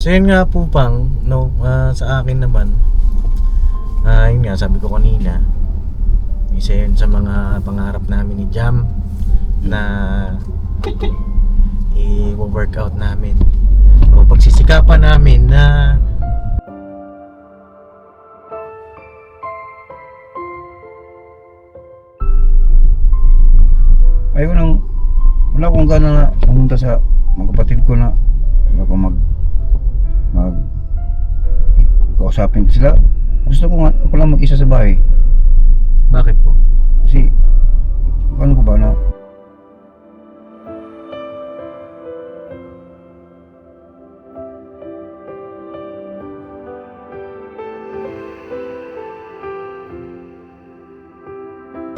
So yun nga po pang no, sa akin naman yun nga sabi ko kanina, isa yun sa mga pangarap namin ni Jam na i-workout namin o pagsisikapan namin na Ayaw nang wala akong gana na pumunta sa mga kapatid ko na wala akong mag kausapin sila. Gusto ko nga ako lang mag-isa sa bahay bakit po? kasi ano ko ba na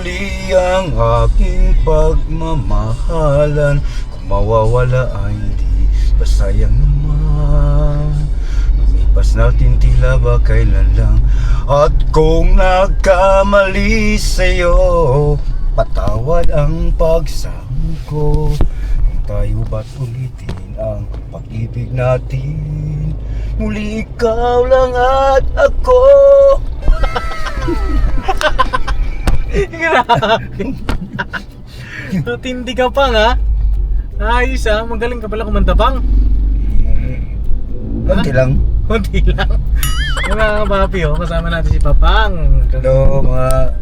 muli ang aking pagmamahalan, kung mawawala ay di basayang naman. Lumipas natin tila ba kailan lang, at kung nagkamali sa'yo, patawad ang pagsamo ko. Kung tayo ba't ulitin ang pag-ibig natin, muli ikaw lang at ako. Grabe. Tindi ka pang ha. Ayos ha, magaling ka pala kumanta pang. Konti lang. Kunti lang. Yung mga papi kasama natin si Papang. Hello mga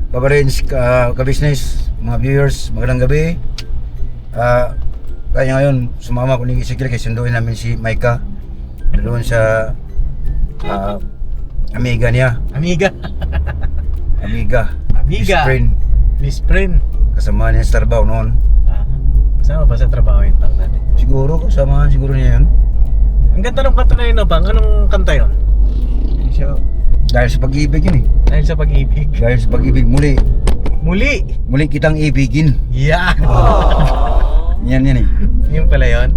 kabarins, ka-business, mga viewers, magandang gabi. Kaya ngayon, sumama ko ni Isikil kasi sunduin namin si Maika doon sa amiga niya. Amiga. Best friend. Best friend. Kasama niya sa trabaho noon. Kasama ba sa trabaho yun pang natin? Siguro, kasama siguro niya yun. Ang ganda ng kanta na yun Pang. Anong kanta yun? Siya, dahil sa pag-ibig yun eh. Dahil sa pag-ibig. Dahil sa pag-ibig muli. Muli Kitang ibigin. Yeah. Yan eh. Yun pala yun.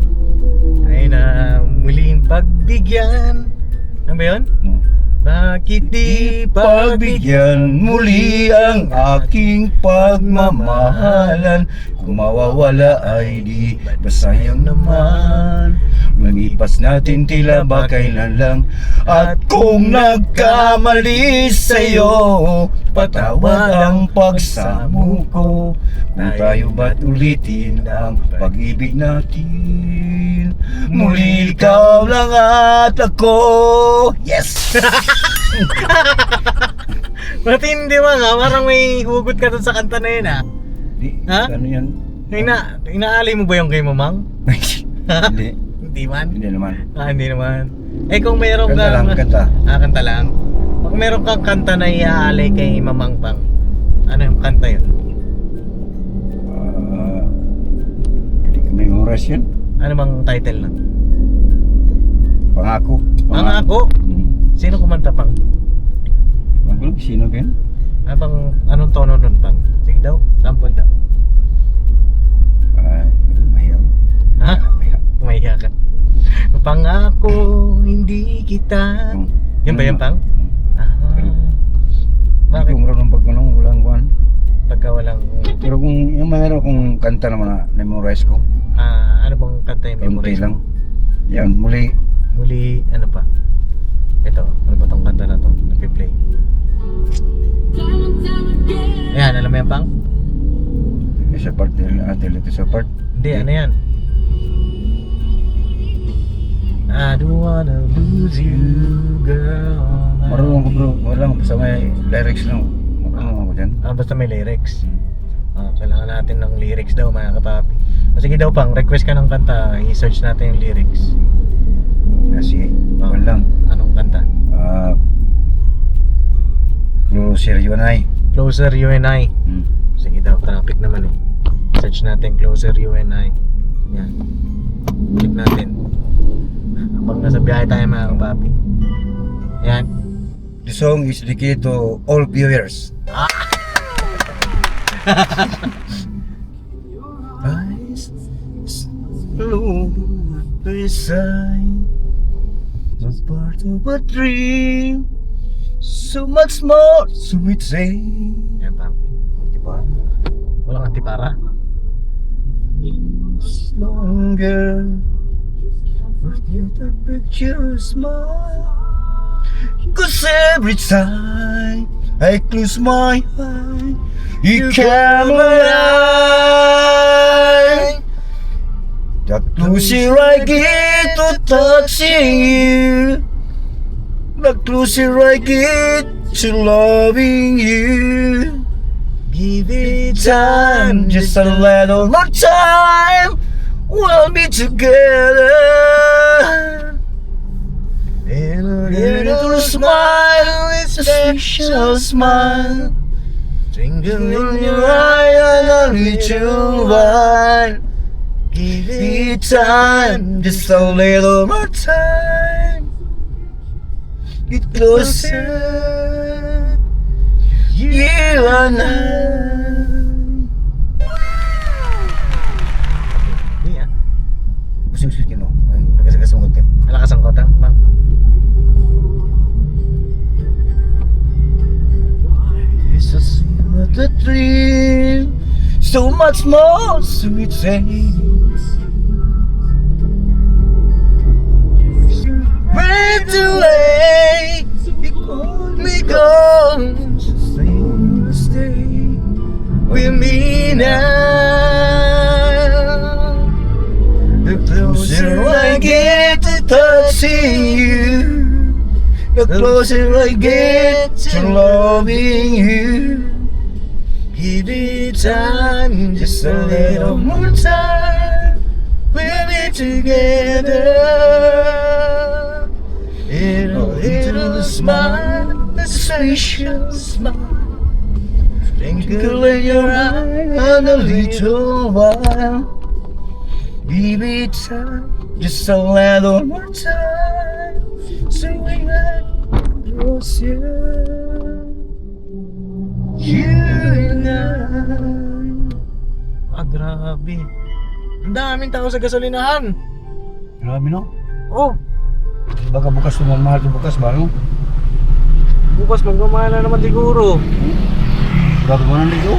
Ay na muling pagbigyan. Ano ba yun? Bakit di Pagbigyan muli ang aking pagmamahalan, kung mawawala ay di basayang naman. Lumipas natin tila ba kailan lang, at kung nagkamali sa'yo, patawad ang pagsamo ko. Kung tayo ba't ulitin ang pag-ibig natin, muli ikaw lang at ako. Yes! Matindi mga, parang may hugot ka dun sa kanta na yun Ha? Ano yan? Inaalay mo ba yung kay Mamang? Hindi. Hindi man? Hindi naman. Hindi naman. Kung meron Kanta lang, kanta. Kanta lang. Kung meron kang kanta na iaalay kay Mamang Pang, ano yung kanta yun? Hindi ko may oras yan. Ano bang title na? Pangako. Pangako? Sino kumanta Pang? Pangako, sino ba yan? Anong tono nun Pang? Sige daw, sample daw. Mahiyaw. Ha? Mahiyaw. Umahiya ka. Pangako, hindi kita. Yan ba yan Pang? Bakit? Hindi ko marunong pag walang kuhan. Pagka walang... Pero kung yung mayroon kong kanta naman na memorize ko, ano bang kanta yung konti memorize lang. mo? Yan, muli. Muli, ano pa? Ito, ano ba tong kanta na to? Nag-play. Ayan, alam mo yan Pang? Sa part nila, ito sa part. Hindi, ano yan? I don't wanna lose you, girl. Marunong ko bro, wala basta may lyrics lang. Marunong ako dyan. Basta may lyrics. Kailangan natin ng lyrics daw mga kapapi. Sige daw Pang, request ka ng kanta, i-search natin yung lyrics. Sige, wala lang. Anong kanta? Closer you and I. Closer You and I. Sige daw, traffic naman eh. Search natin Closer You and I. Yan. Check natin. Habang nasa biyahe tayo mga kapapi. Yan. The song is dedicated to all viewers. Eyes slow beside the part of a dream, so much more sweet say. Yan Pang. Diba? Walang antipara. Longer Forget the picture smile. 'Cause every time I close my eyes, you come alive. The closer I get to touching you, the closer I get to loving you. Give it time, just a little more time, we'll be together. And a little smile, it's a special smile, twinkle in your eye and a little while. Give it time, just a little more time. Get closer, you and I. Hindi ah. Gusto mo ay nagkasagas mo konti. Malakas ang kotang, Mang. It's a scene of the dream, so much more sweet things. Right away, you call me gone. Stay with me now. The closer I get to touching you, the closer I get to loving you. Give it time, just a little more time, we'll be together. In a little smile, a special smile, twinkle in your eye and a little while. Give it time, just a little more time, so we get closer, you and I. Grabe. Ang daming tao sa gasolinahan. Grabe no? Oh, Baka bukas tumamahal ito bukas ba no? bukas magmamahal na naman siguro. Grabe mo nang dito?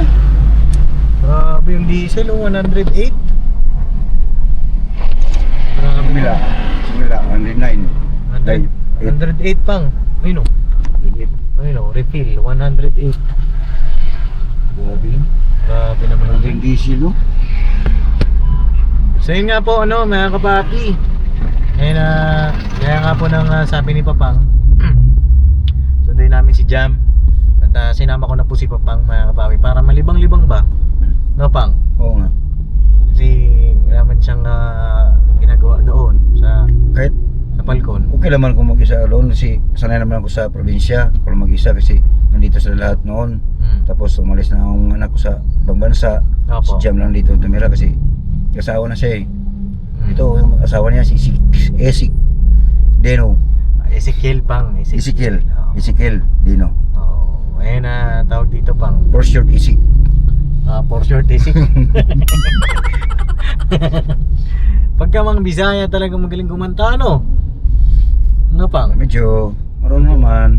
Grabe yung diesel, oh, 108. Grabe. Simila, 109. 108 pang. Ayun o. Ayun o, refill, 108. Grabe no? Grabe naman Ang yun. diesel no? So yun nga po, ano, mga kapapi. Ayun kaya nga po nang sabi ni Papang, sunduin namin si Jam. At sinama ko na po si Papang, mga kapapi, para malibang-libang ba? No, Pang? Oo nga. Kasi wala man siyang ginagawa doon sa Kahit Falcon. okay naman kung mag-isa alone kasi sanay naman ako sa probinsya. Kung mag-isa kasi nandito sa lahat noon. Tapos umalis na ang anak ko sa ibang bansa. Opo. Si Jam lang dito tumira kasi kasawa na siya eh. Ito yung asawa niya si Esik Deno. Ezekiel, Pang. Ezekiel Oo. Deno. Oo. Ayun na tawag dito, Pang. For short Esik. For sure, Tisik. Pagka mga Bisaya talaga magaling kumanta, ano? Ano, Pang? Medyo marunong naman.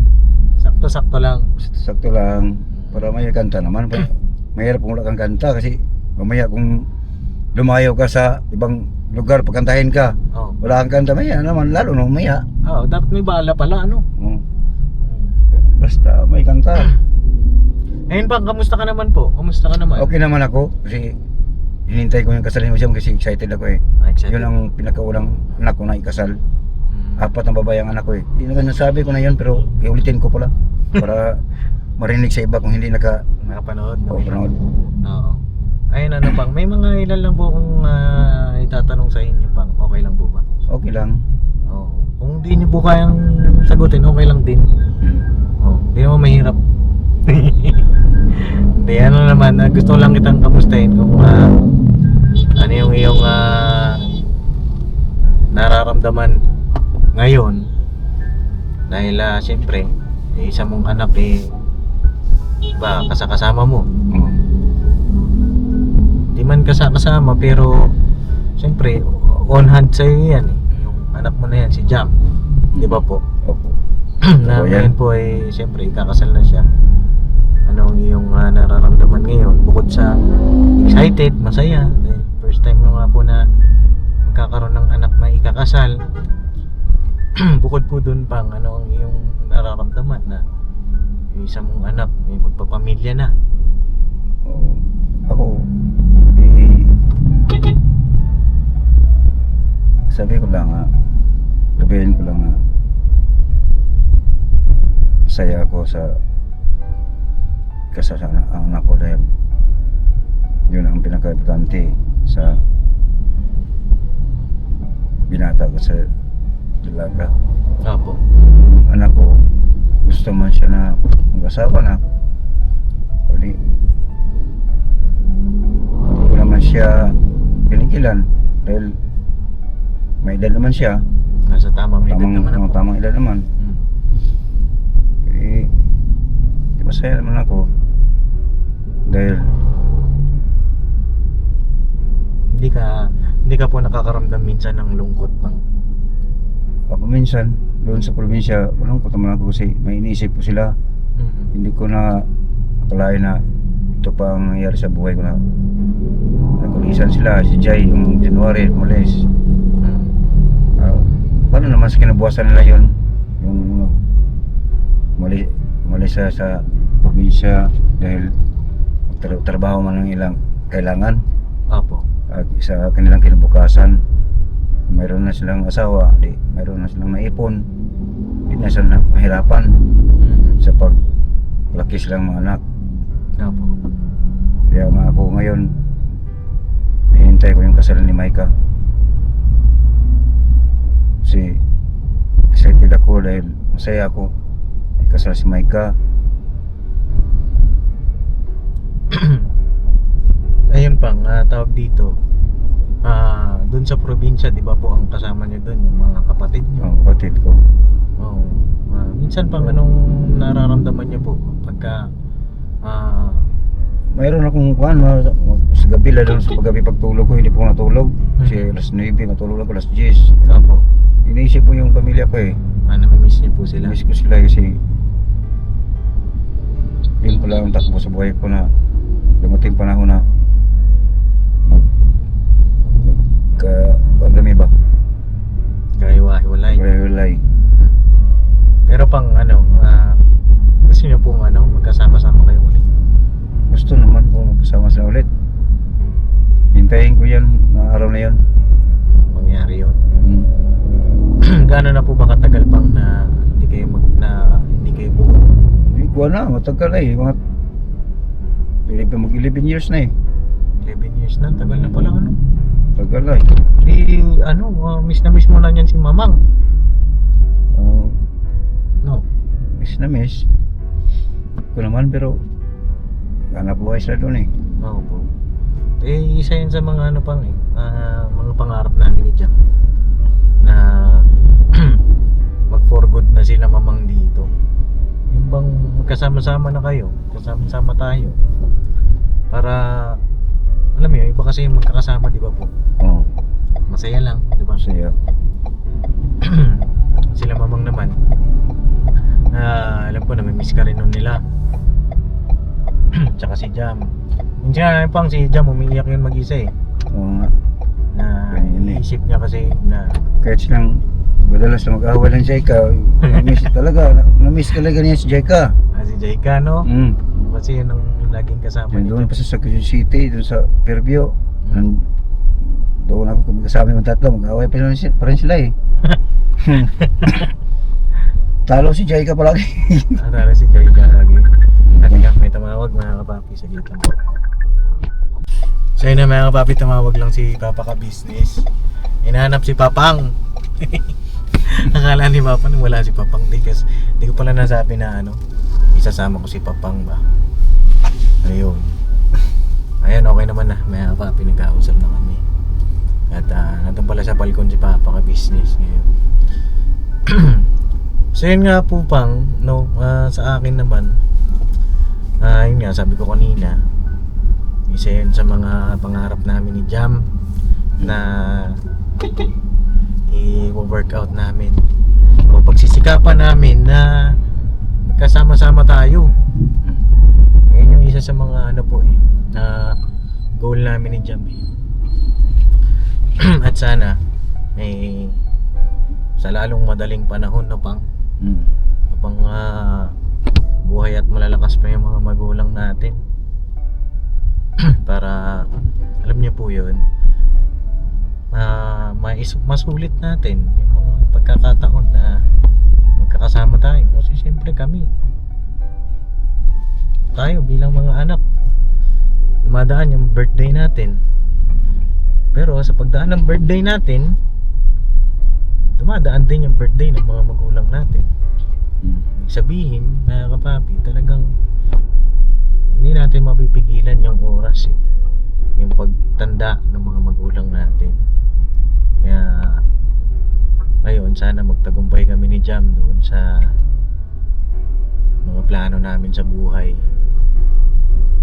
Sakto-sakto lang. Sakto lang. Para may kanta naman. Mahirap kung wala kang kanta kasi mamaya kung lumayo ka sa ibang lugar pagkantahin ka, wala kang kanta, maya naman lalo no maya. Oo, dapat may bala pala, ano? Basta may kanta. Ayun, Pang, kamusta ka naman po? Kamusta ka naman? Okay naman ako kasi hinintay ko yung kasal ni Jam kasi excited ako eh. Excited. Yun ang pinakaulang anak ko na ikasal. 4 ang babae ang anak ko eh. Hindi na nasabi ko na yun pero iulitin ko pala para marinig sa iba kung hindi nakapanood. No? panood. Oo. Ayun, ano, Pang, may mga ilan lang po akong itatanong sa inyo, Pang. Okay lang po ba? Okay lang. Oo. Kung di niyo po kayang sagutin, okay lang din. Oo. Hindi naman mahirap. Hindi, ano naman, gusto lang kitang kamustahin kung ano yung iyong nararamdaman ngayon. Dahil siyempre, isa mong anak ba, kasama mo. Di man kasama pero siyempre on hand sa'yo yan eh. Yung anak mo na yan, si Jam. Di ba po? Opo. Na Oo, ngayon yan. po ay siyempre ikakasal na siya. Anong iyong nararamdaman ngayon? Bukod sa excited, masaya dahil first time mo nga po na magkakaroon ng anak na ikakasal. Bukod po dun pang ano ang iyong nararamdaman na yung isa mong anak may magpapamilya na. Oo. Ako, eh, sabi ko lang sabihin ko lang na saya ako sa kasasanan ang anak ko dahil yun ang pinaka-importante sa binata ko sa dalaga. Apo. Yung anak ko gusto man siya na mag-asawa na o di ko naman siya pinigilan dahil may edad naman siya, Nasa tamang edad naman ako. tamang edad naman. Eh, di masaya naman ako dahil Hindi ka po nakakaramdam minsan ng lungkot pang. ako minsan doon sa probinsya walang naman ako kasi may iniisip ko sila. Hindi ko na akalain na ito pa ang nangyari sa buhay ko na nagulisan sila. Si Jai yung January umalis. Paano naman sa kinabukasan nila yun yung umalis sa probinsya dahil magtrabaho man ng ilang kailangan. Apo. At sa kanilang kinabukasan mayroon na silang asawa, mayroon na silang naipon, hindi na sila mahirapan sa paglaki silang mga anak. Apo. Kaya nga ako ngayon hihintay ko yung kasalan ni Maika kasi excited ako dahil masaya ako may kasal si Maika. Ayun pang tawag dito. Doon sa probinsya, 'di ba po ang kasama niyo doon yung mga kapatid niyo? Kapatid ko. Oo. Minsan pang anong nararamdaman niyo po pagka Mayroon akong sa gabi lalo sa paggabi pagtulog ko hindi po natulog kasi alas 9 matulog ako alas 10. Apo. Iniisip ko yung pamilya ko eh. Namimiss niyo po sila. Miss ko sila kasi yun pala ang takbo sa buhay ko na dumating panahon na magkagami ba? Kahiwa-hiwalay. Hiwalay. Pero pang gusto niyo pong magkasama-sama kayo ulit. Gusto naman po magkasama sila ulit. Hintayin ko yan na araw na yan. Mangyari yun. Gaano na po ba katagal pang na hindi kayo buo? Hindi ko na, matagal na eh. Mag 11 years na eh. 11 years na, tagal na pala Tagal na eh. Miss na miss mo na niyan si Mamang. No. Miss na miss. Ko naman pero hanap buhay sila doon eh. Oo po. Isa yun sa mga mga pangarap namin ni Jack na mag for good na sila Mamang dito. Yung bang magkasama-sama na kayo, kasama-sama tayo para alam mo yun, iba kasi yung magkakasama, di ba po? Oo. Masaya lang, di ba? Masaya. Sila Mamang naman alam ko na may miss ka rin nun nila. Tsaka si Jam. Minsan pang si Jam umiiyak yun mag-isa eh. Oo nga. Na iniisip niya kasi na Kahit silang madalas na mag-away lang si Jaika, na-miss talaga. Na-miss talaga niya si Jaika. si Jaika, no? Kasi yun ang laging kasama niya. Doon pa sa Quezon City, doon sa Fairview. Doon ako kasama yung tatlo, mag-away pa rin sila eh. Talo si Jaika palagi. Talo si Jaika lagi. May tumawag mga kapapi sa gitna mo. So yun na mga kapapi, tumawag lang si Papa ka business. Hinahanap si Papang. Akala ni Papa nung wala si Papang. Di ko pala nasabi na isasama ko si Papang ba. Ayun. Ayan, okay naman na. Mga kapapi, nagkausap na kami. At nandun pala sa balkon si Papa ka business ngayon. So yun nga po pang sa akin naman yun nga sabi ko kanina, isa yun sa mga pangarap namin ni Jam na i-workout namin o pagsisikapan namin na kasama-sama tayo. Yun yung isa sa mga na goal namin ni Jam eh. At sana sa lalong madaling panahon no pang habang buhay at malalakas pa yung mga magulang natin para alam niyo po yun, masulit natin yung mga pagkakataon na magkakasama tayo. Kasi siyempre tayo bilang mga anak, dumadaan yung birthday natin, pero sa pagdaan ng birthday natin dumadaan din yung birthday ng mga magulang natin. Ibig sabihin, mga kapapi, talagang hindi natin mapipigilan yung oras yung pagtanda ng mga magulang natin. Kaya ngayon sana magtagumpay kami ni Jam doon sa mga plano namin sa buhay.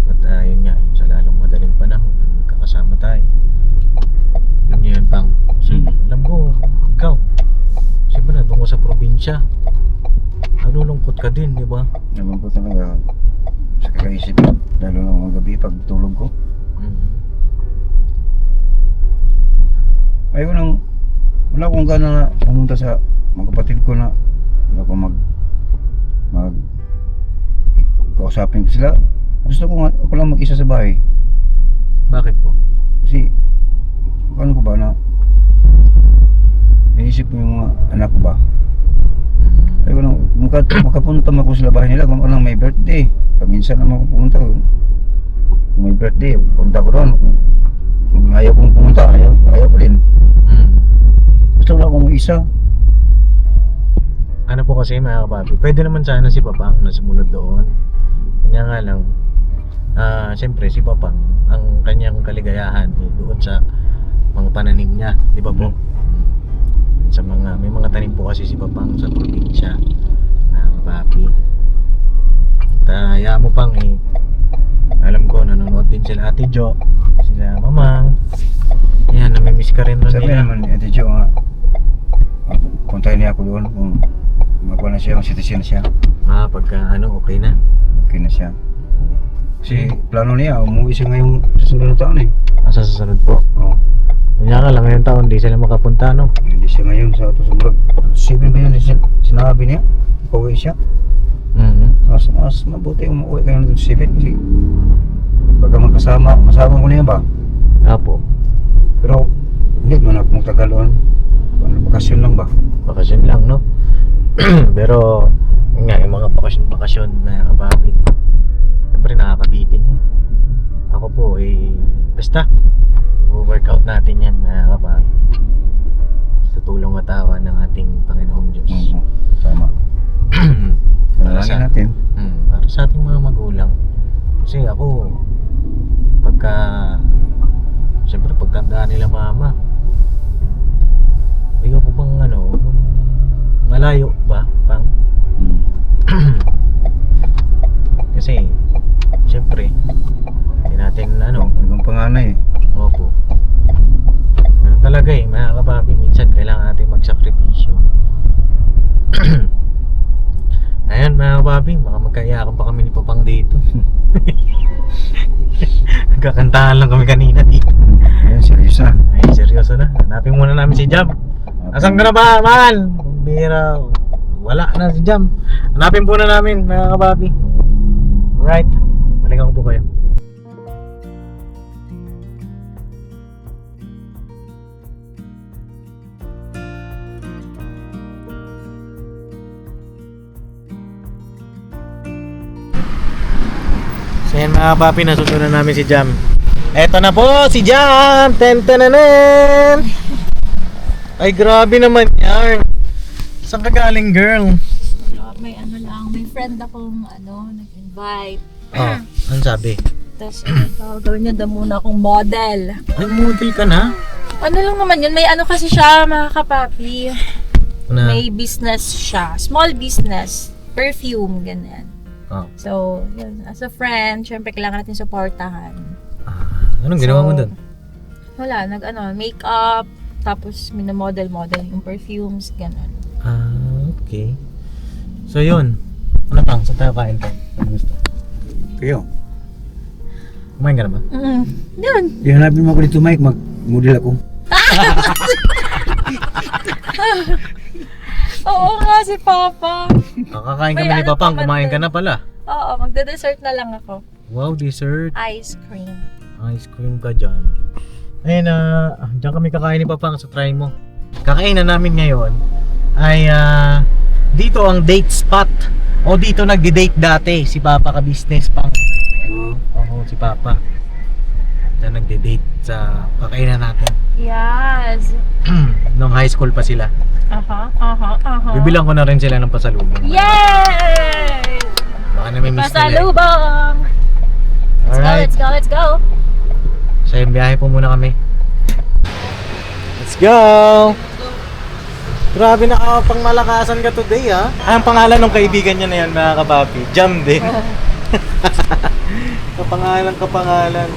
At yun nga, yun sa lalong madaling panahon na magkakasama tayo. Yun pang alam ko, ikaw siyempre na doon ko sa probinsya, nalulungkot ka din, di ba? Nalungkot talaga sa kakaisip, lalo na mga gabi pag tulog ko. Ayaw nang, wala akong gana na pumunta sa mga kapatid ko na wala akong mag kausapin ko sila. Gusto ko nga, ako lang mag-isa sa bahay. Bakit po? Kasi, ano ko ba na inisip ko yung mga anak ko ba? Ayaw nang, makapunta mo ko sila bahay nila kung lang may birthday. Paminsan naman ako pumunta. Kung may birthday, punta ko doon. Kung ayaw kong pumunta, ayaw ko din. Gusto ko lang akong isa. Ano po kasi mga kapapi, pwede naman sana si Papang na sumunod doon. Kanya nga lang, siyempre si Papang, ang kanyang kaligayahan doon sa mga pananim niya, di ba po? Sa may mga tanim po kasi si Papang sa probinsya, mga kapapi. At hayaan mo pang alam ko nanonood din sila Ate Jo, sila Mamang. Ayan, namimiss ka rin nun Sabi nila. naman ni Ate Jo nga, puntahin niya ako doon kung magawa na siya, mag-citizen na siya. Pagka okay na. Okay na siya. Kasi plano niya, umuwi siya ngayong susunod na taon Sa susunod po. Oo. Kanya ka lang ngayong taon, di sila makapunta, no? Hindi siya ngayon sa susunod. 7 ba yun sinabi niya? Pauwi siya. Mas mabuti umuwi kayo ng 7 kasi pagka masama ko niya ba? Apo. Pero hindi man ako magtagal doon. Bakasyon lang ba? Bakasyon lang, no? Pero yun nga, yung mga bakasyon na kapapi, siyempre nakakabitin yun. Ako po basta i-workout natin yan na kapapi, sa tulong at awa ng ating Panginoong Diyos. Tama. Panalangin natin. Para sa ating mga magulang. Kasi ako, siyempre pagtandaan nila mama, ayoko bang yung malayo ba pang kasi siyempre hindi natin Hanggang panganay opo, ganun talaga mga kapapi, minsan kailangan natin magsakripisyo. Ayan mga kapapi, baka magkaiyakan pa kami ni Papang dito. Nagkakantahan lang kami kanina dito. Ayan, serious na. Ay, seryoso na. Hanapin muna namin si Jam. Asan ka na ba, mahal? Bira, wala na si Jam. Hanapin po na namin, mga kababi. Alright, balikan ko po kayo. So yan mga kapapi, nasusunod namin si Jam. Eto na po si Jam! Tentananen! Ay grabe naman yan. Saan ka galing, girl? May may friend akong nag-invite. Ano sabi? Tapos gawin niya daw muna akong model. Ay, model ka na? Ano lang naman yun, may kasi siya mga kapapi. Na? May business siya, small business, perfume, ganyan. So, yun, as a friend, syempre kailangan natin supportahan. Anong ginawa mo doon? Wala, makeup, tapos minamodel yung perfumes, ganun. Okay. So yun. Ano pang? Saan tayo kain tayo? Ano gusto? Kayo. Kumain ka na ba? Yun. Di hanapin mo ako dito, Mike. Mag-model ako. Oo nga, si Papa. Kakain kami May ni ano Papang, pa man kumain ka din. na pala. Oo, magde-dessert na lang ako. Wow, dessert. Ice cream. Ice cream ka dyan. Ayun dyan kami kakain ni Papang, so try mo. Kakainan namin ngayon ay dito ang date spot. O dito nagde-date dati si Papa ka business pang. Oo, si Papa. Dyan nagde-date sa kakainan natin. Yes. Nung high school pa sila. Bibilang ko na rin sila ng pasalubong. Yay! Baka namimiss nila. Pasalubong! Alright. Let's go! So yung biyahe po muna kami. Let's go! Grabe, nakapangmalakasan ka today ha. Ang pangalan ng kaibigan niya na yan, mga kapapi. Jam din. Kapangalan.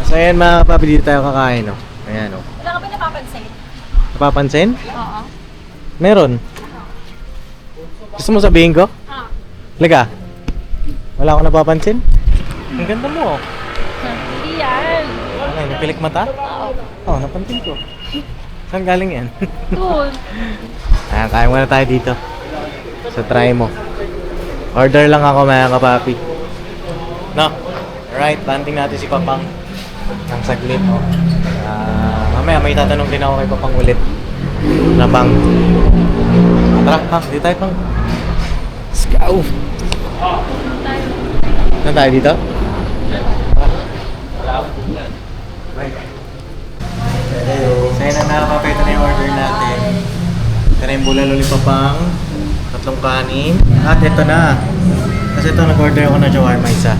So ayan mga kapapi, dito tayo kakain no. Ayan o. Wala ka ba napapansin? Napapansin? Oo. Meron. Gusto mo sabihin ko? Laga. Wala akong napapansin? Ang ganda mo. Hindi yan. Ano, napilik mata? Oo, napansin ko. Saan galing yan? Doon. Ayan, kaya muna tayo dito. So try mo. Order lang ako mga kapapi. No? Alright, banting natin si Papang. Ang saglit, no? Mamaya may tatanong din ako kay Papang ulit. Na Pang. Tara, Pang. Dito tayo, Pang. Let's go! Saan tayo dito? So yun na nakapapay, ito na yung order natin. Ito na yung bulalo ni Papang. 3 kanin. At ito na. Kasi ito nag-order ako ng shawarma isa.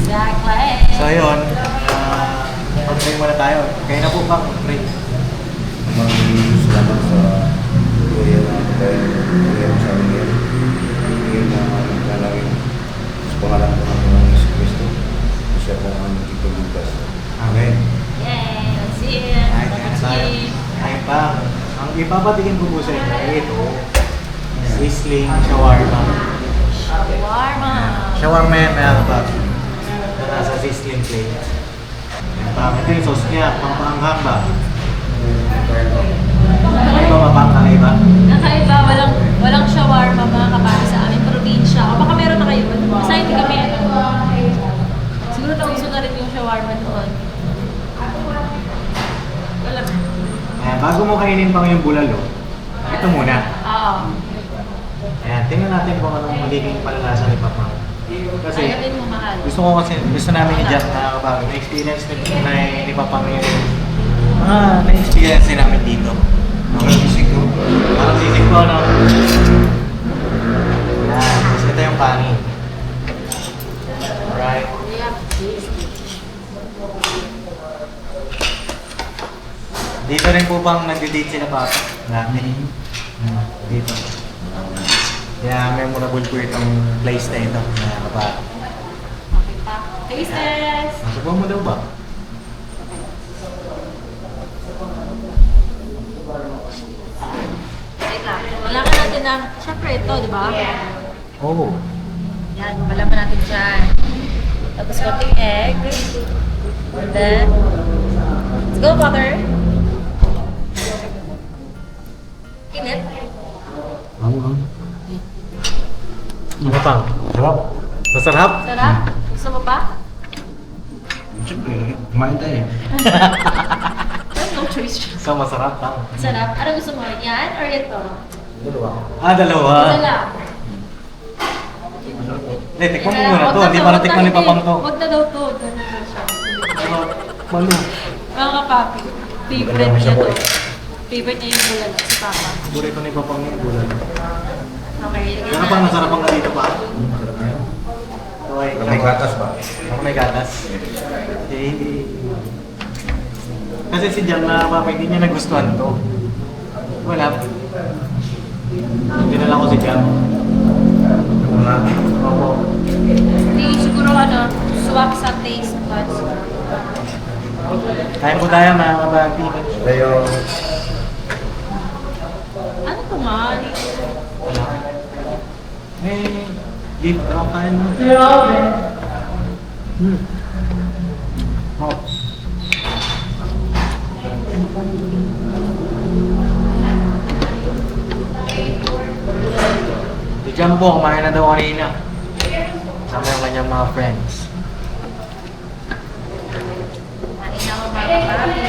Exactly. So yun, pag-pray muna tayo. Kaya na po Pang, pray. Salamat sa kuya natin dahil kuya mo sa amin yan. Ngayon na aming kalangin. Sa pangalan ko ng Panginoong Yesus Cristo, siya po ang magkikulugas. Amen. Yay! Let's see it. Ay, kaya na tayo. Ay Pang, ang ipapatingin ko po sa inyo ay ito. Sizzling shawarma. Shawarma. Shawarma yan mga kapatid. Na nasa sizzling plate. Yan Pang, ito yung sauce niya. Pang-paanghang ba? Ay ba mapang kakaiba? Nakaiba, walang shawarma mga kapatid sa aming probinsya. O baka meron na kayo. Basta hindi kami siguro nauso na rin yung shawarma doon. Wala. Ayan, bago mo kainin Pang yung bulalo, ito muna. Oo. Ayan, tingnan natin kung anong magiging palalasa ni Papa. Kasi Ayaw mo mahal. gusto namin ni Jack na kapag na-experience ni Papa yung na-experience din namin dito. Parang isig ko. Parang sisig ko, no? Ayan, tapos ito yung kanin. Alright. Dito rin po bang nag-date sila Papa? Natin. Dito. Kaya memorable po itong place na ito. Mga Papa. Okay pa. Tastes! Nasubuhan mo daw ba? Wait lang. Kailangan natin ng, syempre ito, di ba? Oo. Yan, palaman natin dyan. Tapos konting egg. And then, let's go, butter. Init. Ano pang? Sarap. Masarap? Sarap. Gusto mo pa? Siyempre, kumain tayo eh. No choice. So masarap pang. Sarap. Ano gusto mo? Yan or ito? Dalawa. Isa lang. Hindi, tikman mo muna to. Hindi para tikman ni Papang to. Huwag na daw to. Ganun na siya. Malo. Mga kapapi, favorite niya to. Favorite niya yung bulalo si Papa. Burrito ni Papang yung bulan. Okay, lagyan Ano pang masarap ang dito pa? Sarap na yan. Okay. May gatas ba? Ako may gatas. Kasi si Jam na Papa, hindi niya nagustuhan to. Wala. Dinala ko si Jam. Wala. Opo. Hindi siguro swak sa taste buds. Kain po tayo mga kabati. Tayo. Ano to man? Eh, beef raw kain mo. Oh. Jumbo, kumain na daw kanina. Kasama yung kanyang mga friends. Kain ako mga papi.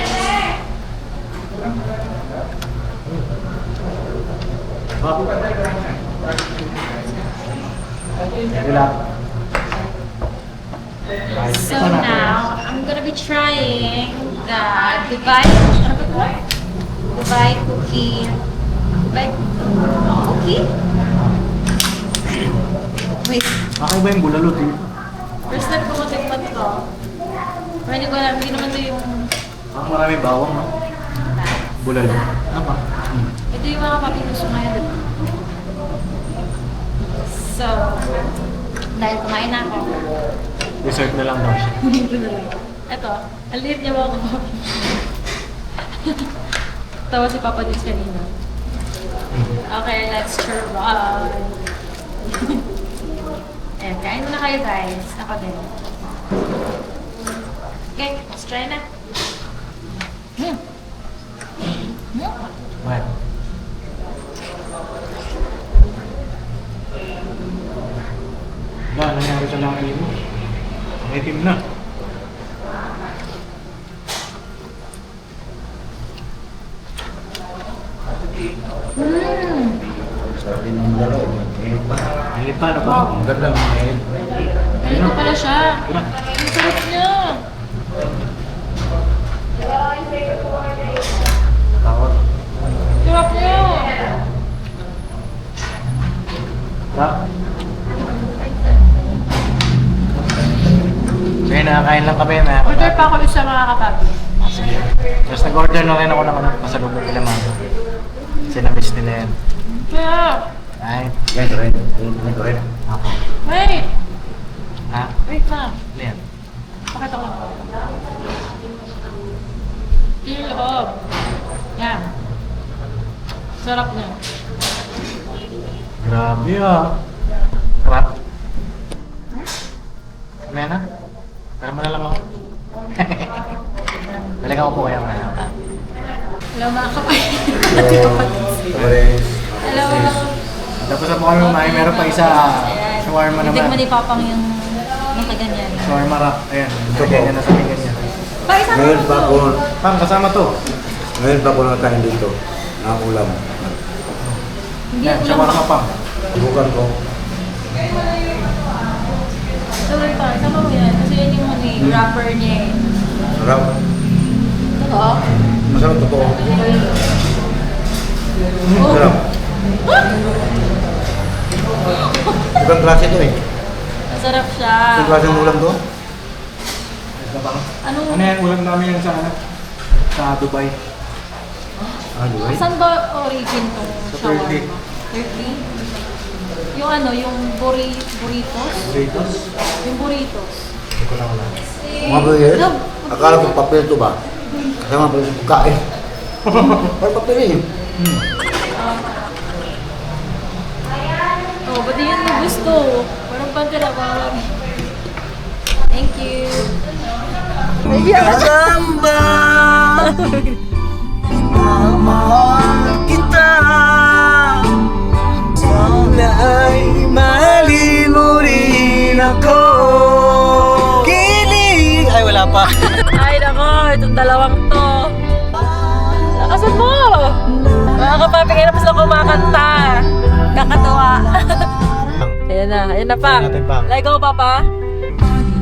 So now, I'm gonna be trying the Dubai, ano ba ito? Dubai cookie. Dubai cookie? Wait, Okay ba yung bulalot eh? first time ko matikman to. Pero hindi ko alam, hindi naman ito yung... Marami bawang, no? Bulalot. Ano ba? Ito yung mga papi gusto ngayon, diba? So, dahil kumain na ako, Dessert na lang daw siya. kunin ko na lang. Ito, ang liit niya mga papi. Tawa si Papa Dins kanina. Okay, let's try. Ayan, kain muna kayo guys. Ako din. Okay, let's try na. What? Wala, nangyari sa laki mo. Ang itim na. Sabi ng dalaw, Mahilit pa, ano ba? ang ganda ng mail. Ganito pala siya. Ang sarap niya. Tawag. Sarap niya. Sarap. Sige, nakakain lang kami na. Order pa ako isa mga kapapi. Sige. Just nag-order na rin ako ng pasalubong nila mga. Kasi na-miss nila yan. Kaya, Ay, Yan, ito rin. Ito rin. ako. wait. Ha? Wait na. Ano yan? Pakita ko. Yung loob. Yan. Sarap niya. Grabe ah. Crap. Ano na? Pero mo na lang ako. Balikan ko po kayo na. Hello mga kapatid. Pares. Hello. Tapos na po kami kumain, meron pa isa shawarma Titikman naman. ni Papang yung nakaganyan. Shawarma wrap. Ayan. Ito po. Ganyan na sa amin ganyan. Pa, isa Ngayon pa ako, Pang, kasama to. ngayon pa ako nakain dito. Nakakulam. Hindi Yan, ko lang shawarma pang. Subukan ko. Sabay pa, sama mo yan. Kasi yan yung ano, wrapper niya eh. Sarap. Totoo? Masarap totoo. Oh. Sarap. Ibang klase ito eh. Masarap siya. Ibang klase ng ulam to. Ano? Ano yan, ulam namin yan sa ano? Sa Dubai. Ah, di ba? Saan ba origin tong Sa shawarma? Turkey. Turkey? Yung ano, yung burritos? Burritos. Yung burritos. Hindi ko na wala. Mga bagay. Akala ko papel to ba? Kasama pa rin sa pagkain. Parang papel eh. Oh, ba't di yan mo gusto? Parang pagkarawan. Thank you. Kasamba Mahal kita Sana'y mahali mo rin ako Kilig Ay, wala pa. Ay, nako, itong dalawang to. Lakasan mo! Mga kapapi, kayo na pa sila kumakanta. Kakatuwa. Ayan na pa. Ayan natin, Pang. Let go, Papa.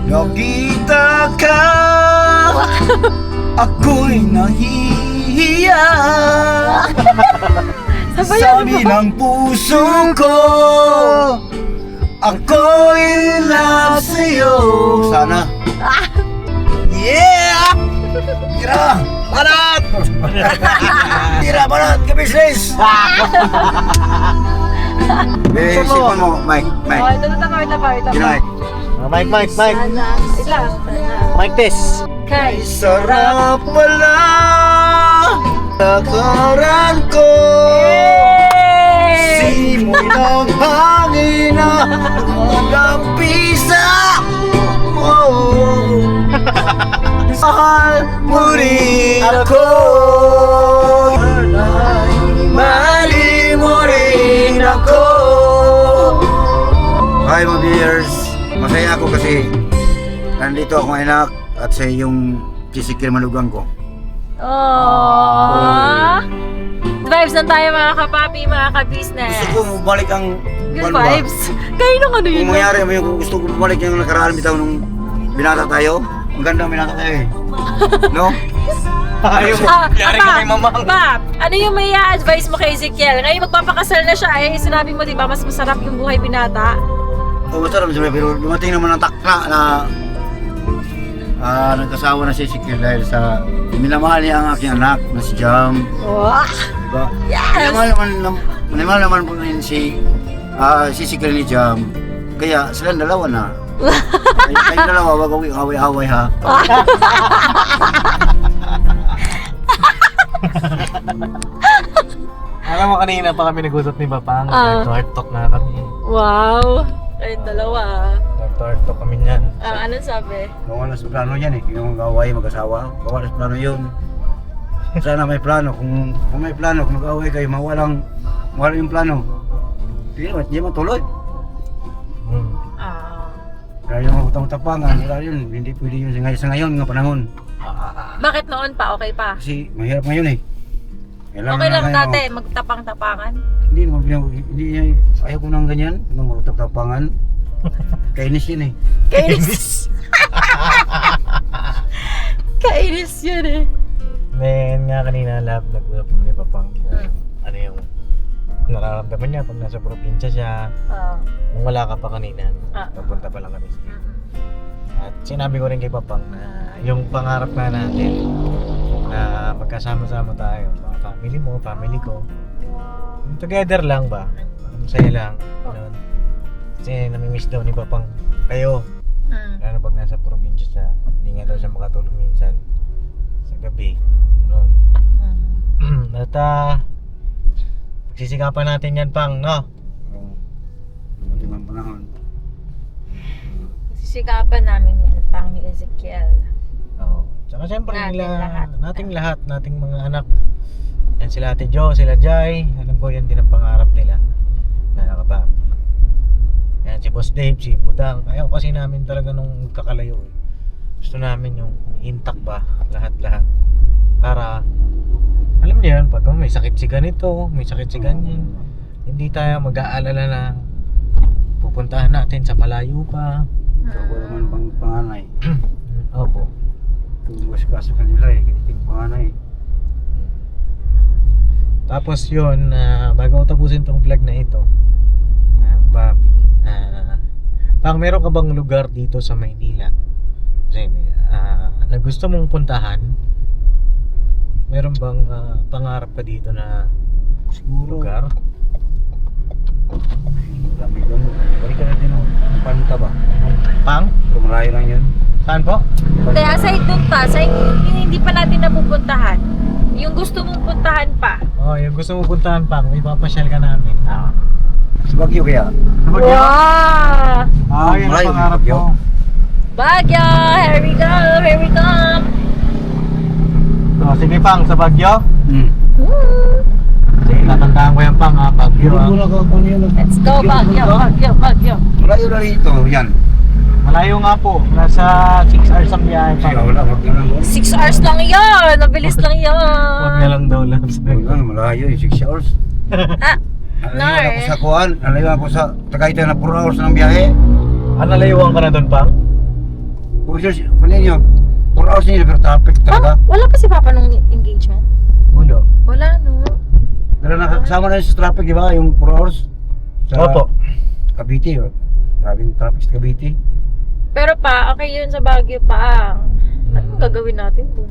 Nakita ka Ako'y nahihiya Sabi ng puso ko Ako'y in love sa'yo Sana Yeah! Tira! Banat! Tira, banat! Ka-business! Isipan mo, Mike, Oh, ito na pa. Ginay. Mike. Wait lang. Mike test. Kay. Sarap pala Nakaran ko Simoy ng hangin na Magampisa mo Mahal mo rin ako Mahali mo rin ako Hi mga viewers, masaya ako kasi nandito akong anak at sa yung kisikil malugang ko. Oh. Vibes lang tayo mga kapapi, mga ka-business. Gusto ko bumalik ang Good ano ba? vibes. Kayo nung ano yun? Kung mangyari mo yung gusto ko bumalik yung nakaraan bitaw nung binata tayo. Ang ganda ang binata tayo eh. No? Ayaw mo. Yari ka kay mamang. Pap, ano yung may advice mo kay Ezekiel? Ngayon magpapakasal na siya eh. Sinabi mo, di ba, mas masarap yung buhay binata? O masarap sabi pero dumating naman ang takla na nagkasawa na si Ezekiel dahil sa minamahal niya ang aking anak na si Jam. Wow. Diba? Yes! Minamahal naman po rin si Ezekiel ni Jam. Kaya silang dalawa na. Kayong dalawa, wag kong away-away ha. Alam mo kanina pa kami nag-usap ni Papang. Heart talk na kami. Wow. Kayong dalawa. Heart talk kami niyan. Anong sabi? Gawa na sa plano yan eh. Yung away mag-asawa. Gawa na sa plano yun. Sana may plano. Kung may plano, kung mag-away kayo, mawala yung plano. Hindi matuloy. Kaya yung utang-tapangan, wala yun. Hindi pwede yun sa ngayon nga panahon. Bakit noon pa? Okay pa? Kasi mahirap ngayon eh. Kailangan Okay lang na dati, magtapang-tapangan. Hindi naman ayaw ko nang ganyan. Nung magutang-tapangan. Kainis yun eh. Kainis. Kainis yun eh. Then nga kanina nag-usap ni Papang. Ano yung nararamdaman niya pag nasa probinsya siya. Kung wala ka pa kanina, papunta pa lang kami. At sinabi ko rin kay Papang na yung pangarap na natin na magkasama-sama tayo, mga family mo, family ko, together lang ba? Masaya lang. Ganun. Kasi namimiss daw ni Papang kayo. Lalo pag nasa probinsya siya, hindi nga daw siya makatulog minsan sa gabi. Ganun. At pagsisikapan natin yan, Pang, no? Dumating ang panahon. Sisikapan namin yan, Pang ni Ezekiel. Oo. Tsaka siyempre Nating lahat. nating mga anak. Yan sila Ate Jo, sila Jai. Alam ko yan din ang pangarap nila. Mga kapapi. Yan si Boss Dave, si Budang. Ayaw kasi namin talaga nung kakalayo eh. Gusto namin yung intact ba, lahat-lahat. Para, alam niyo yan, pag may sakit si ganito, may sakit si ganyan, hindi tayo mag-aalala na pupuntahan natin sa malayo pa. Ako naman pang panganay. Opo. Tuwas ka sa kanila eh, kasi panganay. Tapos yun, bago ko tapusin tong vlog na ito, Papi, Pang, meron ka bang lugar dito sa Maynila? Kasi, na gusto mong puntahan? Meron bang pangarap ka dito na Siguro. lugar? Dami doon. Balik ka natin ng Panta ba? Pang? Kung malayo lang yun. Saan po? Hindi, aside dun pa, sa hindi pa natin napupuntahan. Yung gusto mong puntahan pa. Oh, yung gusto mong puntahan, Pang, may papasyal ka namin. Sa Baguio kaya? Wow! Yan Malayo, ang pangarap Baguio. ko. Baguio! Here we go! Here we come! Oh, sige, Pang, sa Baguio? Woo! Sige, tatandaan ko yan, Pang, Baguio. Let's go, Baguio! Baguio! Baguio! Malayo na rito, yan. Malayo nga po, nasa 6 hours ang biyahe, Sige, Pang. wala, wag na lang. 6 hours lang yun! Mabilis lang yun! Huwag na lang daw lang. Wag na, malayo eh, 6 hours. Nalayo ako sa kuhan, nalayo ako sa Tagaytay na 4 hours ng biyahe. Nalayuan ka na doon, Pang? 4 hours, kunin nyo, 4 hours nyo, pero traffic talaga. Wala pa si Papa nung engagement? Wala. Wala, no? Pero nakasama na yun sa traffic, di ba? Yung 4 hours. Sa Opo. Cavite, oh. Grabe yung traffic sa Cavite. Pero pa, okay yun sa Baguio pa. Anong gagawin natin dun?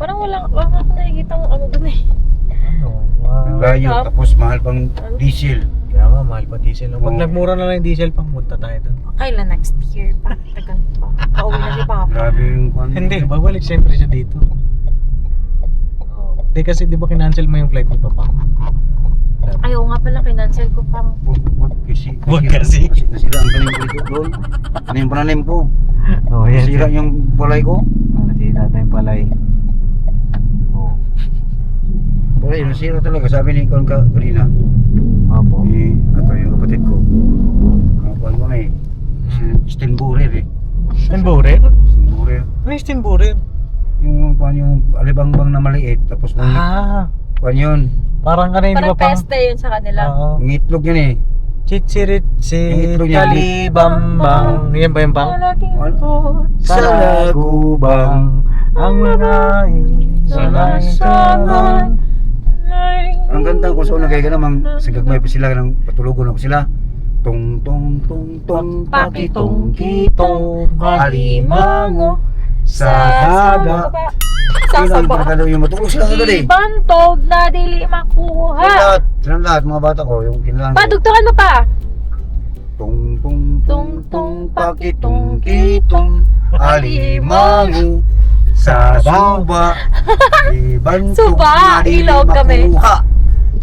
Parang wala ako nakikita mo ano dun eh. Ano? Ang layo, tapos mahal pang diesel. Kaya nga, mahal pa diesel. Pag nagmura na lang yung diesel, Pang, punta tayo doon. Kailan next year pa? Tagal pa. Pauwi na si Papa. Grabe yung kuhan. Hindi, babalik siyempre siya dito. Hindi kasi di ba kinancel mo yung flight ni Papa? Ayaw nga pala, kinancel ko pang. Wag kasi. Wag kasi. Nasira ang tanim ko dito doon. Ano yung pananim ko? Oh, yes. Nasira yung palay ko. Nasira tayong palay. Oh. Palay, nasira talaga. Sabi ni Kon kanina. Opo. Ato yung kapatid ko. Kapuan ko na Stinburer eh. Stinburer? Stinburer. Ano yung Stinburer? Yung kuan yung alibangbang na maliit tapos kuan yun. Parang kanina di ba Parang pang... peste yun sa kanila. Oo. Yung itlog yun eh. Chichiritsi, Yung itlog niya. talibambang. Yan ba yung pang? Palaging Ano? pot. Sa lagubang ang nanay sa lansangan. ang ganda ko sa una kaya namang sigagmay pa sila ng patulugon ako sila. Tong tong tong tong pakitong kitong alimango sa haga. Sa Yun ang saba. pagkano yung matulog sila agad eh. Ibantog na dili makuha. Silang lahat mga bata ko yung kinalang Padugtungan mo pa. tong tong tong tong pakitong kitong alimango sa suba. Ibantog Suba, na dili ilog kami. makuha.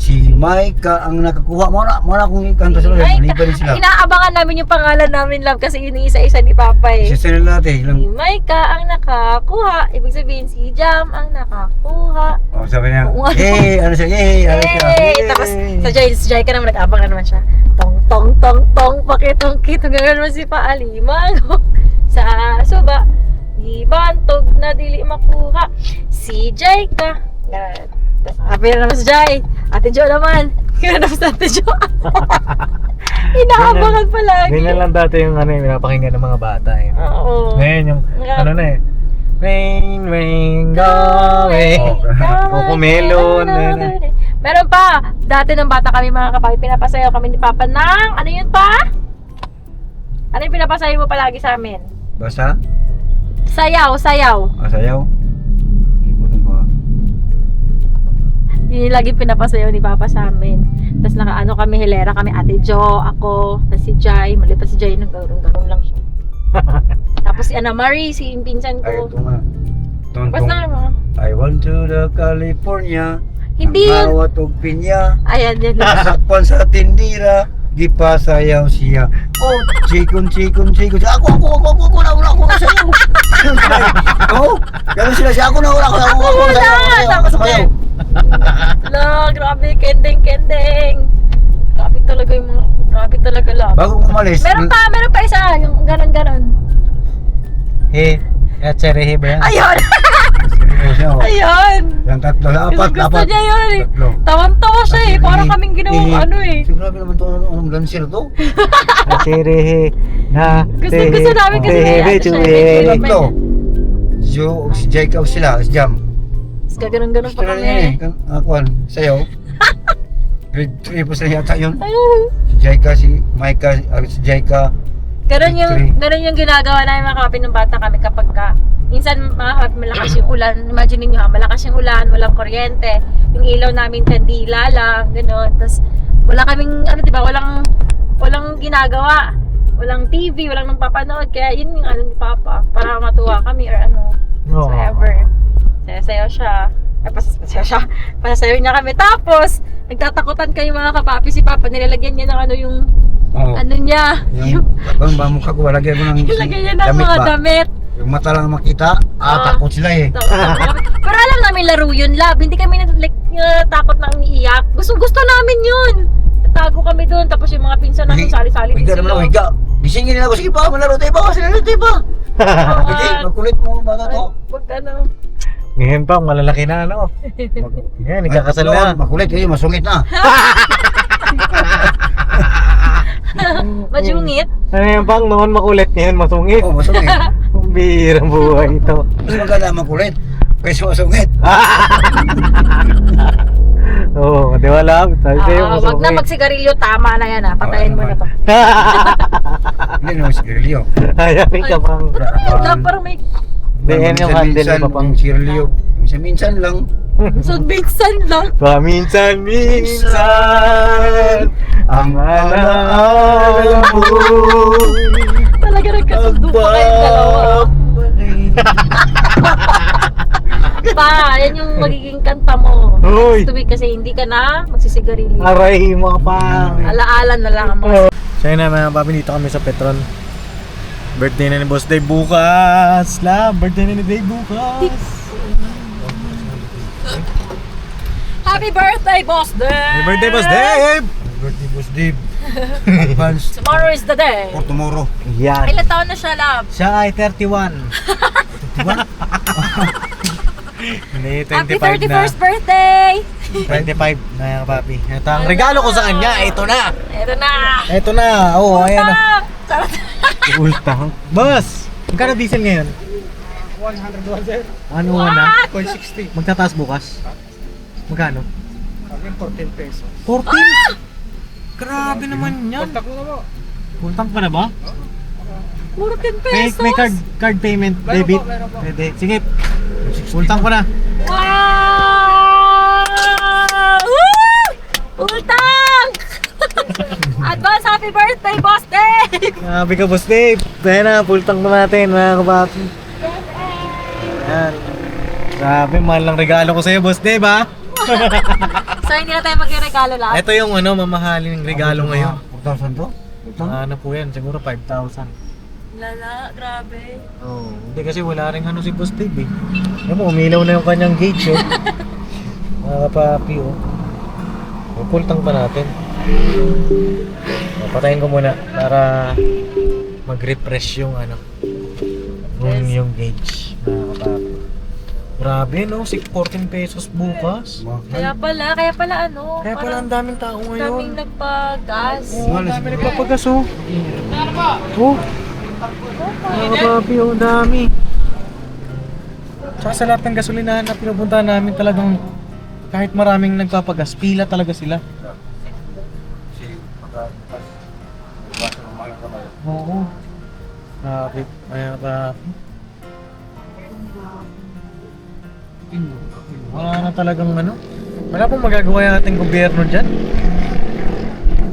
Si Maika ang nakakuha mo na akong ikanta sila maliban sila. Inaabangan namin yung pangalan namin, love, kasi yun yung isa-isa ni Papa eh. Si sila natin Si ilang Maika ang nakakuha. Ibig sabihin si Jam ang nakakuha. oh, sabi niya, Oo nga. hey, ano siya, hey, ano siya, Hey! Tapos sa Jai ka naman, nag-abang na naman siya. Tong tong tong tong pakitong kitong gano'n naman si Paalimango. Sa suba, ibantog na dili makuha. Si Jai ka. Happy na naman si Jai. Ate Jo naman. Kaya naman si Ate Jo. Inaabangan palagi. Ganyan lang dati yung ano yung pinapakinggan ng mga bata eh. Oo. Ngayon yung Nga. ano na eh. Rain, rain, go away. Cocomelon. Meron pa. Dati nung bata kami mga kapatid, pinapasayaw kami ni Papa ng, ano yun pa? Ano yung pinapasayaw mo palagi sa amin? Basta? Sayaw, sayaw. Sayaw? Limutan ko ah. Yun yung lagi pinapasayaw ni Papa sa amin. Tapos nakaano kami, hilera kami, Ate Jo, ako, tapos si Jai. Mali pa si Jai, naggarong-garong lang siya. Tapos si Ana Marie, si yung pinsan Ay, ko. ito nga. Basta Tontong. I want to the California. Hindi Ang yun. bawat og pinya. Ayan, yan. Sakpan sa tindira. Gipasayaw siya. Oh, Chikon. Ako na sayaw. Oo. Ganun sila siya. Ako na sayaw. la, grabe, kendeng. Grabe talaga yung mga, grabe talaga lang. Bago umalis. Meron pa isa, yung ganon. Eh, at Cherehe ba yan? Ayun! Ayun! Yung tatlo, apat. Gusto niya yun eh. Tatlo. Tawan-tawa siya eh. Parang kaming ginawang ano eh. Siguro naman ito, anong lancer to? At Cherehe na Gusto namin kasi Cherehe, ano siya, Cherehe. Tatlo. Si Jacob sila, si Jam. Tapos gaganon-ganon pa Gusto na niya eh. kami. Akuan, sayaw. Grade 3 po sila yata yun. Ayun. Si Jaika, si Maika, si Jaika. Ganun yung ginagawa namin mga kapatid ng bata kami kapag minsan malakas yung ulan. Imagine niyo malakas yung ulan, walang kuryente. Yung ilaw namin kandila lang, gano'n. Tapos wala kaming, ano diba, walang ginagawa. Walang TV, walang nagpapanood. Kaya yun yung ano ni Papa, para matuwa kami or ano. Oo. Whatever. Sayaw siya. Pasasayaw niya kami. Tapos, nagtatakutan kayo mga kapapi. Si Papa, nilalagyan niya ng ano yung, Oo. ano niya. Yung bang mukha ko, lagyan ko ng Nilagyan niya ng mga ba? damit. Yung mata lang makita, takot sila eh. Pero alam namin laro yun, love. Hindi kami takot na umiiyak. Gusto namin yun. Tatago kami doon. Tapos yung mga pinsan namin sali-sali din Higa naman ako, sila. higa. Gisingin nila ako, sige pa, malaro tayo ba? Sila tayo ba? Sige, makulit mo ba na to? Pag ano. Ngayon pa, malalaki na ano. Yan, ikakasal na. Makulit, masungit na. Majungit. Ano yung pang noon makulit ngayon, masungit. Oo, masungit. Ang bihirang buhay ito. Mas maganda makulit. Kaysa masungit. Oo, di ba lang? Sabi sa'yo, Wag na masungit. magsigarilyo. Tama na yan ha. Patayin mo na to. Hindi naman si Kirilio. Ayaw ka pang. Love, parang may Diyan yung handle ni Papang. Si Kirilio. Minsan lang. sunbinsan lang. Paminsan, ang alam mo. Talaga nagkasundo pa kayong dalawa. Pa, yan yung magiging kanta mo. Hoy! Tubig kasi hindi ka na magsisigarilyo. Aray mo pa. Alaala na lang ang mga So yun na mga papi, dito kami sa Petron. Birthday na ni Boss Dave bukas. Love, birthday na ni Dave bukas. Happy birthday, Boss Dave! Happy birthday, Boss Dave! birthday, Boss Dave. Advance Tomorrow is the day. for tomorrow. Yan. Ilan taon na siya, love? Siya ay 31. Hindi, Happy 25 na. 31st birthday! 25 na yan, papi. Ito ang regalo ko sa kanya. Ito na. Ito na! Ito na. Oo, ayan na. Sarap. Ultang. Boss, magkano diesel ngayon? 101, sir. Ano na? 0.60. Magtataas bukas? Magkano? 14 pesos. 14? Grabe naman yan. Kontak mo na mo. Ultang pa na ba? Puro 10 May, pesos. may card payment, Meron debit. po, meron po. Pwede. Sige. Ultang ko na. Wow! Woo! Ultang! Advance happy birthday, Boss Dave! Sabi ka, Boss Dave. Dahil na, ultang na natin, mga kabato. Yan. Grabe, mahal ng regalo ko sa'yo, Boss Dave, ha? So hindi na tayo magregalo lang. Ito yung mamahaling regalo ngayon. 4,000 to? Ano po yan? Siguro 5,000. Lala, grabe. Oh, hindi kasi wala rin si Boss Dave, eh. Alam mo, umilaw na yung kanyang gauge, oh. Mga kapapi, oh. Pultang pa natin. Patayin ko muna para mag-refresh yung yung gauge, mga kapapi. Grabe, no? 14 pesos bukas. Kaya pala ano. Kaya pala ang daming tao daming ngayon. nagpa-gas. Oo, ang dami nagpapagas, oh. Oh. Mga kapapi, oh, ang dami. Tsaka sa lahat ng gasolinahan na pinupuntahan namin talagang kahit maraming nagpapagas, pila talaga sila. Oo. Grabe. Kaya kapapi. Wala na talagang wala pong magagawa yung ating gobyerno dyan.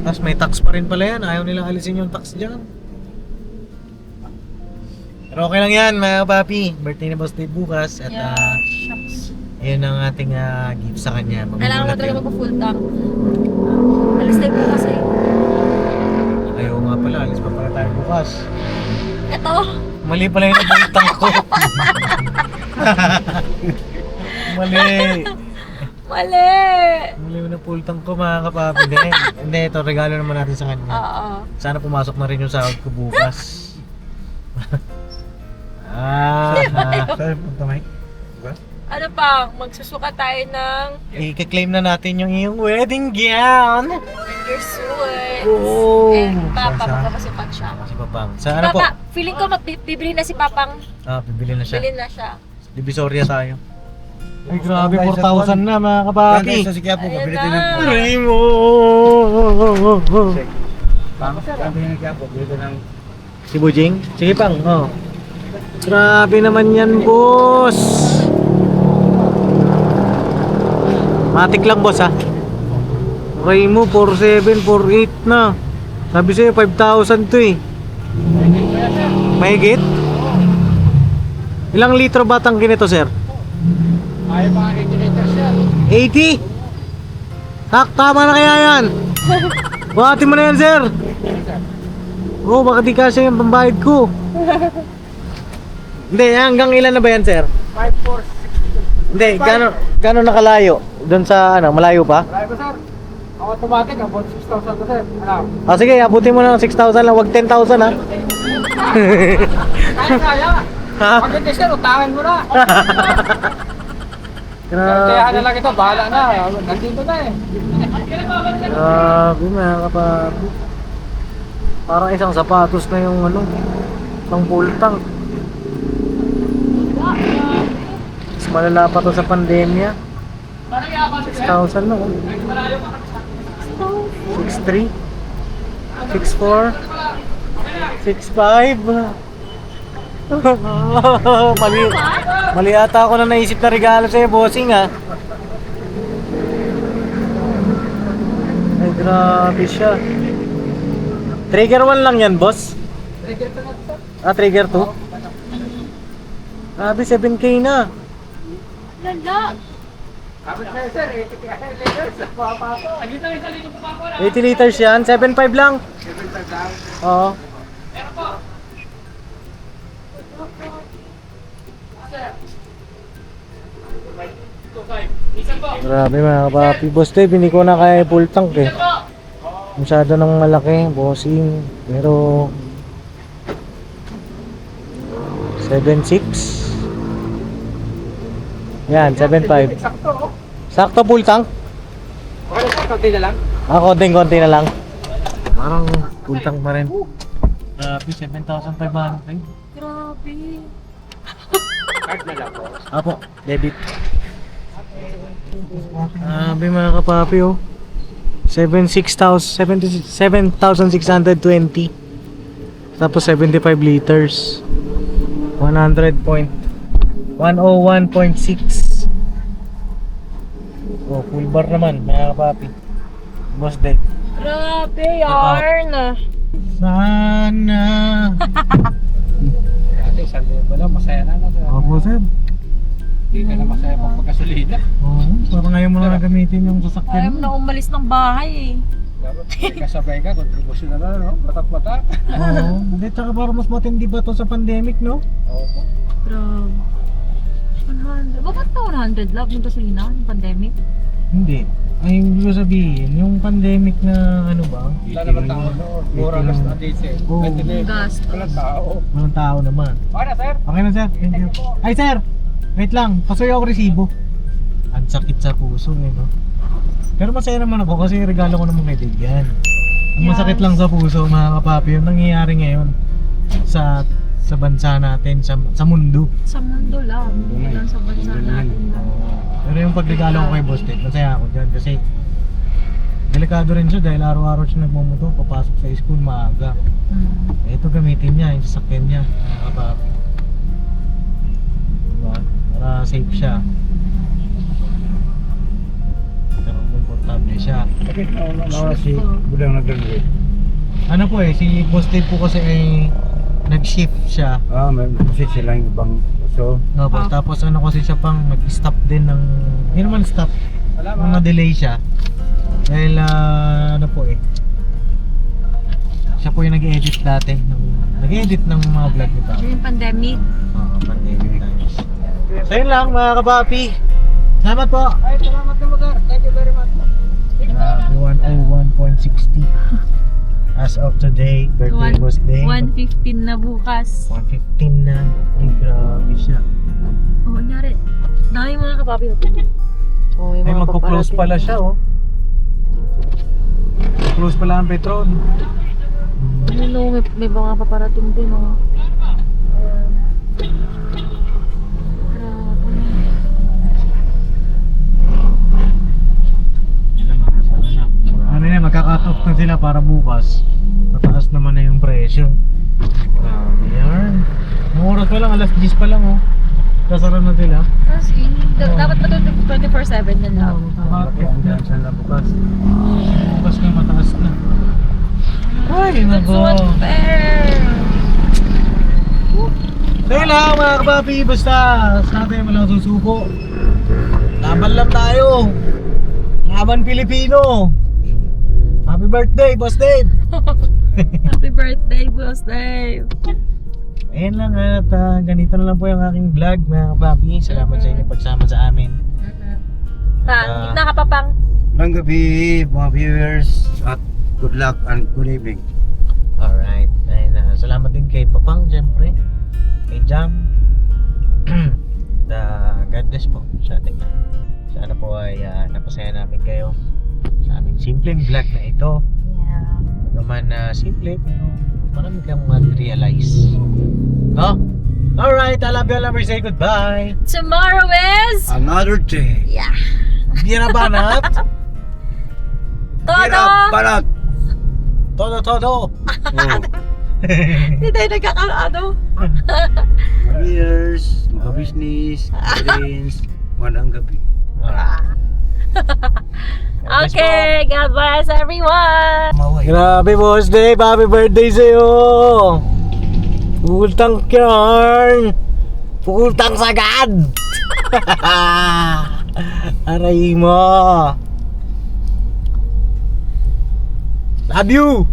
Tapos may tax pa rin pala yan, ayaw nilang alisin yung tax dyan. Pero okay lang yan, mga papi. Birthday ni Boss Dave bukas at Shucks. yun ang ating gift sa kanya. Kailangan mo Magugulat talaga yun. magpa-full tank. Alis tayo po kasi. Ayaw nga pala, alis pa pala tayo bukas. Ito. Mali pala yung nabultang ko. Mali. Mali. Mali yung napultang ko, mga kapapi. Hindi, ito regalo naman natin sa kanya. Oo. Sana pumasok na rin yung sahod ko bukas. Sir, punta Mike. Ano pa? Magsusuka tayo ng I-claim na natin yung iyong wedding gown. finger suit. Oo. And Papa, magkapasipan siya. Si Papang. Sa ano po? Papa, feeling ko bibili na si Papang. Bibili na siya. Bili na siya. Divisoria tayo. Ay grabe, 4,000 na mga kapapi. Sa si Quiapo, Ayan pabili na. din ng Aray mo. Sabi ni Quiapo, pabili din ng Si Bujing? Sige pang, oh. Grabe naman yan, boss. Matik lang, boss, ha. Aray mo, 4,700, 4,800 na. Sabi sa'yo, 5,000 to, eh. Mahigit? Ilang litro ba tangke nito, sir? Ay, mga 80 liters yan. 80? Tama na kaya yan? Buhati mo na yan, sir. Oo, baka di kasi yung pambayad ko. Hindi, hanggang ilan na ba yan, sir? 5,460. Hindi, gano'n nakalayo? Doon sa, malayo pa? Wala ba, sir? Automatic, about 6,000 to, sir. Ano? Sige, abutin mo na ng 6,000 lang, wag 10,000, ha? Kaya. Ha? Pag hindi, sir, utangin mo na. Kaya Grabe. na lang ito, bahala na. Nandito na eh. Grabe, mga kapapi. Parang isang sapatos na yung pang full tank. Mas malala pa to sa pandemya. 6,000 na, oh. 6,300 6,400 6,500 Mali ata ako na naisip na regalo sa'yo, bossing, ha. Ay, grabe siya. Trigger 1 lang yan, boss? Trigger 2? Grabe, 7K na. Lala. 80 liters yan, 7.5 lang. Oo. Grabe mga kapapi. Boss Dave, hindi ko na kaya full tank, eh. masyado ng malaki, bossing. Pero 7.6. Yan, 7.5. Sakto full tank. Konti na lang. Konting-konti na lang. Parang full tank pa rin. Grabe, 7,500. Grabe. Card na lang po. Apo, debit. Grabe mga kapapi oh. 7,620. Tapos 75 liters. 101.6. Oh, full bar naman mga kapapi. Boss Dave. Grabe, yarn. Sana. Dati, isang libo lang, masaya na. Opo sir. Hindi ka na masaya pang pagkasulina. Oo, parang ngayon mo na gamitin yung Ayaw sasakyan mo na umalis ng bahay eh. Dapat may kasabay ka, kontribusyon na lang, no? Batak-bata. Oo, hindi, tsaka parang mas matindi ba to sa pandemic, no? Opo. Grabe. 100. Bakit na 100 lang yung gasolina ng pandemic? Hindi. Ay, hindi ko sabihin, yung pandemic na ano ba? Wala naman tao noon. Mura gas na diesel. Oo. 29. Gas. Walang tao. Walang tao naman. Okay na, sir. Okay na sir, thank you. Ay sir, wait lang, pasuyo ako resibo. Ang sakit sa puso eh, no? Pero masaya naman ako kasi regalo ko naman kay Dave yan. Ang masakit Yes. lang sa puso mga kapapi, yung nangyayari ngayon sa bansa natin, sa mundo. Sa mundo lang. Hindi lang sa bansa natin lang. Pero yung pagregalo ko kay Boss Dave, masaya ako dyan kasi delikado rin siya dahil araw-araw siya nagmumoto, papasok sa school maaga. Ito gamitin niya, yung sasakyan niya, mga kapapi. Diba? Para safe siya. Pero komportable siya. Okay, nawa si Budang nag-graduate. Ano po eh, si Boss Dave po kasi ay nag-shift siya. May kasi silang ibang uso. Tapos ano kasi siya pang nag-stop din ng, hindi naman stop, mga delay siya. Dahil ano po eh, siya po yung nag-edit dati, nag-edit ng mga vlog ni Papi. Yung pandemic. Pandemic times. So yun lang mga kapapi. Salamat po. Ay, salamat na sir. Thank you very much. Grabe, 101.60 as of today, birthday Boss Dave. 115 na bukas. 115 na. Ay, grabe siya. Oo, nyari. Dahil mga kapapi. Oh, Ay, magko-close pala siya oh. Close pala ang petrol. Ano no, may mga paparating din oh. Ayan. Grabe. Ano na, magka-cut off na sila para bukas. Mataas naman na yung presyo. Grabe yan. Ang oras pa lang, alas 10 pa lang oh. Kasara na sila. As in, dapat ba ito 24/7 yan lang? Bukas. Bukas nga mataas na. Ay, nako. Dahil lang mga kapapi, basta sa atin walang susuko. Laban lang tayo. Laban Pilipino. Happy birthday, Boss Dave. Happy birthday, Boss Dave. Ayan lang at ganito na lang po yung aking vlog mga kapapi. Salamat sa inyo pagsama sa amin. Pang, gitna ka pa pang. Magandang gabi mga viewers at good luck and good evening. Alright. Ayun na. Salamat din kay Papang, syempre. Kay Jam. God bless po sa ating sana po ay napasaya namin kayo sa aming simpleng vlog na ito. Yeah. Naman simple pero marami kang mag-realize. No? Alright, I love you. I'll never say goodbye. Tomorrow is... Another day. Yeah. Di na banat? Todo! Barat! Todo. Hindi tayo nagkakaano. Viewers, mga business, friends, magandang gabi. Okay, God bless everyone! Grabe Boss Dave, happy birthday sa'yo! Pultang yarn! Pultang sagad! Aray mo! Love you!